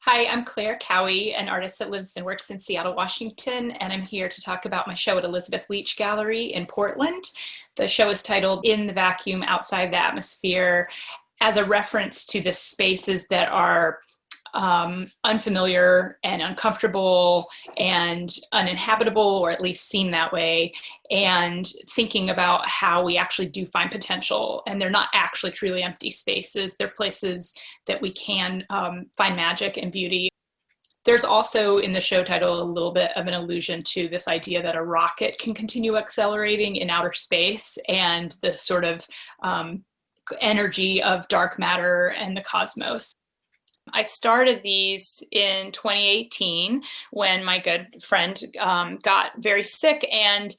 Hi, I'm Claire Cowie, an artist that lives and works in Seattle, Washington, and I'm here to talk about my show at Elizabeth Leach Gallery in Portland. The show is titled In the Vacuum, Outside the Atmosphere, as a reference to the spaces that are unfamiliar and uncomfortable and uninhabitable, or at least seen that way, and thinking about how we actually do find potential. And they're not actually truly empty spaces. They're places that we can find magic and beauty. There's also in the show title a little bit of an allusion to this idea that a rocket can continue accelerating in outer space, and the sort of energy of dark matter and the cosmos. I started these in 2018 when my good friend got very sick, and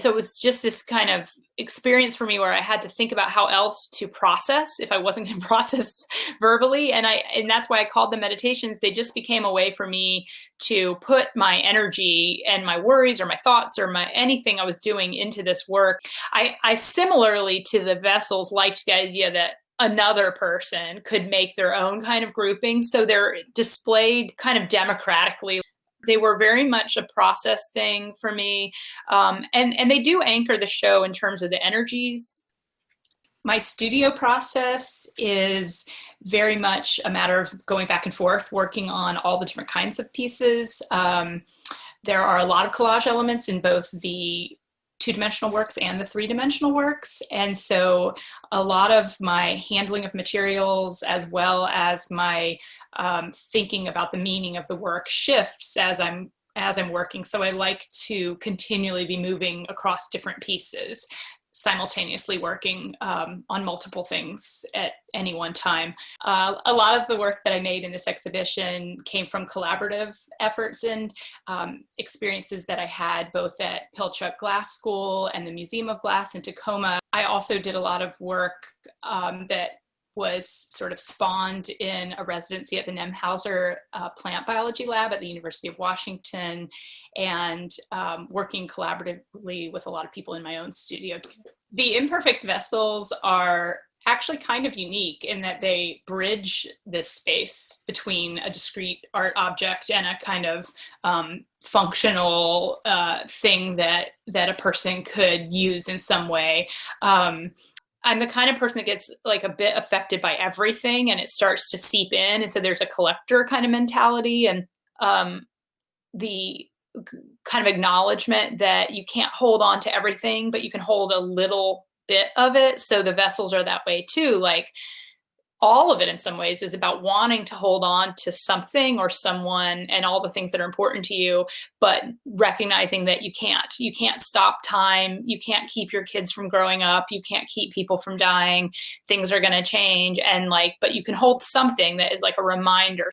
so it was just this kind of experience for me where I had to think about how else to process if I wasn't going to process verbally, and that's why I called them meditations. They just became a way for me to put my energy and my worries or my thoughts or my anything I was doing into this work. I similarly to the vessels liked the idea that another person could make their own kind of grouping. So they're displayed kind of democratically. They were very much a process thing for me. And they do anchor the show in terms of the energies. My studio process is very much a matter of going back and forth, working on all the different kinds of pieces. There are a lot of collage elements in both the two-dimensional works and the three-dimensional works. And so a lot of my handling of materials, as well as my thinking about the meaning of the work, shifts as I'm working. So I like to continually be moving across different pieces, simultaneously working on multiple things at any one time. A lot of the work that I made in this exhibition came from collaborative efforts and experiences that I had both at Pilchuck Glass School and the Museum of Glass in Tacoma. I also did a lot of work that was sort of spawned in a residency at the Nemhauser Plant Biology Lab at the University of Washington, and working collaboratively with a lot of people in my own studio. The Imperfect Vessels are actually kind of unique in that they bridge this space between a discrete art object and a kind of functional thing that a person could use in some way. I'm the kind of person that gets like a bit affected by everything and it starts to seep in. And so there's a collector kind of mentality, and the kind of acknowledgement that you can't hold on to everything, but you can hold a little bit of it. So the vessels are that way too. Like all of it in some ways is about wanting to hold on to something or someone and all the things that are important to you, but recognizing that you can't stop time. You can't keep your kids from growing up. You can't keep people from dying. Things are going to change. And but you can hold something that is like a reminder.